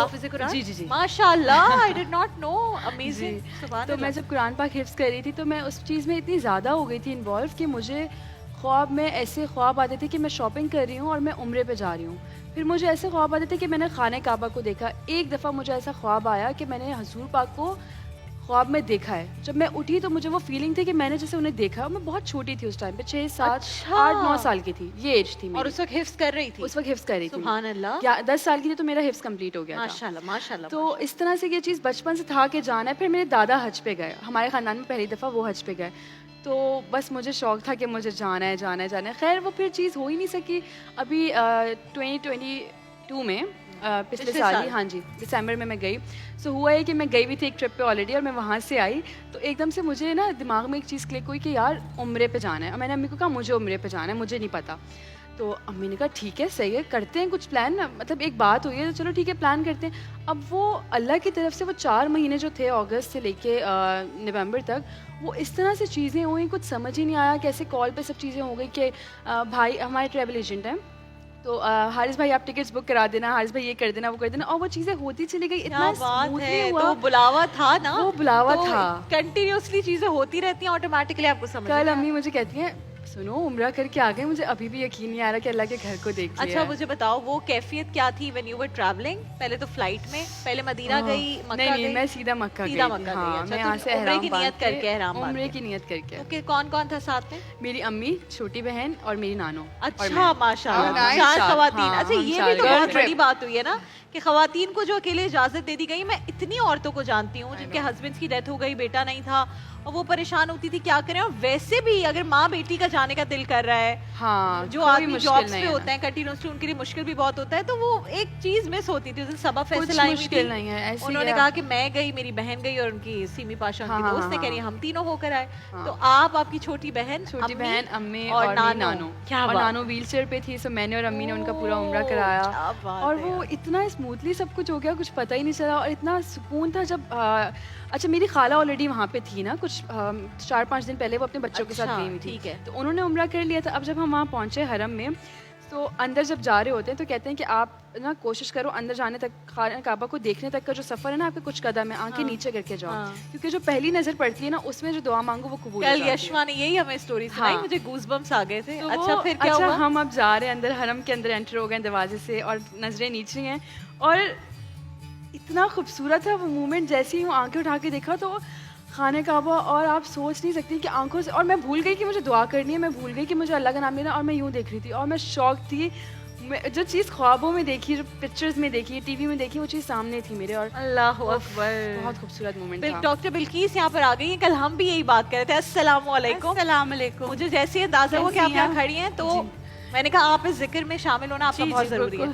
حافظ قرآن؟ جی جی جی ماشاءاللہ، I did not know. Amazing. سبحان تو اللہ. میں جب قرآن پاک حفظ کر رہی تھی تو میں اس چیز میں اتنی زیادہ ہو گئی تھی انوالو کہ مجھے خواب میں ایسے خواب آتے تھے کہ میں شاپنگ کر رہی ہوں اور میں عمرے پہ جا رہی ہوں. پھر مجھے ایسے خواب آتے تھے کہ میں نے خانہ کعبہ کو دیکھا. ایک دفعہ مجھے ایسا خواب آیا کہ میں نے حضور پاک کو خواب میں دیکھا ہے. جب میں اٹھی تو مجھے وہ فیلنگ تھی کہ میں نے جیسے انہیں دیکھا. میں بہت چھوٹی تھی اس ٹائم پہ, 6 7 8 9 سال کی تھی, یہ ایج تھی اور میری. اس وقت حفظ کر رہی تھی؟ اس وقت حفظ کر رہی تھی. سبحان اللہ. 10 سال کی تھی تو میرا حفظ کمپلیٹ ہو گیا تھا. ماشاء اللہ ماشاء اللہ. تو اس طرح سے یہ چیز بچپن سے تھا کہ جانا ہے. پھر میرے دادا حج پہ گئے, ہمارے خاندان میں پہلی دفعہ وہ حج پہ گئے. تو بس مجھے شوق تھا کہ مجھے جانا ہے جانا ہے جانا ہے. خیر وہ پھر چیز ہو ہی نہیں سکی. ابھی 2022 میں پچھلے سال ہی, ہاں جی دسمبر میں گئی. سو ہوا ہے کہ میں گئی ہوئی تھی ایک ٹرپ پہ آلریڈی, اور میں وہاں سے آئی تو ایک دم سے مجھے نا دماغ میں ایک چیز کلک ہوئی کہ یار عمرے پہ جانا ہے. اور میں نے امی کو کہا مجھے عمرے پہ جانا ہے, مجھے نہیں پتا. تو امی نے کہا ٹھیک ہے صحیح ہے, کرتے ہیں کچھ پلان, مطلب ایک بات ہوئی ہے تو چلو ٹھیک ہے پلان کرتے ہیں. اب وہ اللہ کی طرف سے وہ 4 مہینے جو تھے اگست سے لے کے نومبر تک, وہ اس طرح سے چیزیں ہوئیں کچھ سمجھ ہی نہیں آیا. کیسے کال پہ سب چیزیں ہو گئی کہ بھائی ہمارے ٹریول ایجنٹ ہیں تو حارث بھائی آپ ٹکٹس بک کرا دینا, حارث بھائی یہ کر دینا وہ کر دینا, اور وہ چیزیں ہوتی چلی گئی. اتنا اسموتھلی ہوا. تو بلاوا تھا نا, وہ بلاوا تھا. کنٹینیوسلی چیزیں ہوتی رہتی ہیں آٹومیٹکلی آپ کو سمجھ. کل امی مجھے کہتی ہیں سنو عمرہ کر کے آ گئے, مجھے ابھی بھی یقین نہیں آ رہا کہ اللہ کے گھر کو دیکھ لیا. اچھا مجھے بتاؤ وہ کیفیت کیا تھی وین یو ور ٹریولنگ؟ پہلے تو فلائٹ میں, پہلے مدینہ گئی, مکہ گئی؟ نہیں میں سیدھا مکہ گئی. ہاں میں یہاں سے عمرے کی نیت کر کے, عمرے کی نیت کر کے. اوکے, کون کون تھا ساتھ میں؟ میری امی, چھوٹی بہن اور میری نانو. اچھا ماشاء اللہ, 4 خواتین. اچھا یہ بھی تو بہت بڑی بات ہوئی ہے نا کہ خواتین کو جو اکیلے اجازت دے دی گئی. میں اتنی عورتوں کو جانتی ہوں جن کے ہسبینڈ کی ڈیتھ ہو گئی, بیٹا نہیں تھا, اور وہ پریشان ہوتی تھی کیا کریں. اور ویسے بھی اگر ماں بیٹی کا جانے کا دل کر رہا ہے, ہاں جو آدمی جابس پہ ہوتے ہیں کنٹینیوسلی, ان کے لیے مشکل بھی بہت ہوتا ہے. تو وہ ایک چیز مس ہوتی تھی. صبا فیصل آئی ہوئی تھی, انہوں نے کہا کہ میں گئی, میری بہن گئی, اور ان کی سیمی پاشا ان کی دوست نے کہہ رہی ہم تینوں ہو کر آئے. تو آپ کی چھوٹی بہن امی اور نانو, اور نانو ویل چیئر پہ تھی. سو میں نے اور امی نے ان کا پورا عمرہ کرایا, اور وہ اتنا اسموتھلی سب کچھ ہو گیا, کچھ پتہ ہی نہیں چلا. اور اتنا سکون تھا جب اچھا میری خالہ آلریڈی وہاں پہ تھی نا, کچھ 4-5 دن پہلے وہ اپنے بچوں کے ساتھ گئی ہوئی تھی. تو انہوں نے عمرہ کر لیا تھا. اب جب ہم وہاں پہنچے حرم میں, تو اندر جب جا رہے ہوتے ہیں تو کہتے ہیں کہ آپ نا کوشش کرو اندر جانے تک, خانہ کعبہ کو دیکھنے تک کا جو سفر ہے نا آپ کے کچھ قدم ہے, آنکھیں نیچے کر کے جاؤ, کیونکہ جو پہلی نظر پڑتی ہے نا اس میں جو دعا مانگو وہ قبول ہو جاتی ہے. کل یشما نے یہی ہمیں اسٹوری سنائی, مجھے گوز بمس آ گئے تھے. اچھا پھر کیا ہوا؟ ہم اب جا رہے ہیں اندر, حرم کے اندر انٹر ہو گئے دروازے سے, اور نظریں نیچے ہیں, اور اتنا خوبصورت تھا وہ مومنٹ. جیسے ہی وہ آنکھیں اٹھا کے دیکھا تو خانہ کعبہ, اور آپ سوچ نہیں سکتی کہ آنکھوں سے, اور میں بھول گئی کہ مجھے دعا کرنی ہے, میں بھول گئی کہ مجھے اللہ کا نام لینا, اور میں یوں دیکھ رہی تھی, اور میں شوق تھی. جو چیز خوابوں میں دیکھی, جو پکچرز میں دیکھی, ٹی وی میں دیکھی, وہ چیز سامنے تھی میرے. اور اللہ اکبر, بہت خوبصورت مومنٹ تھا. ڈاکٹر بلقیس یہاں پر آ گئی ہیں. کل ہم بھی یہی بات کر رہے تھے. السلام علیکم. السلام علیکم. مجھے جیسے اندازہ ہوا کہ آپ یہاں کھڑی ہیں تو میں نے کہا آپ اس ذکر میں شامل ہونا آپ کا بہت ضروری ہے.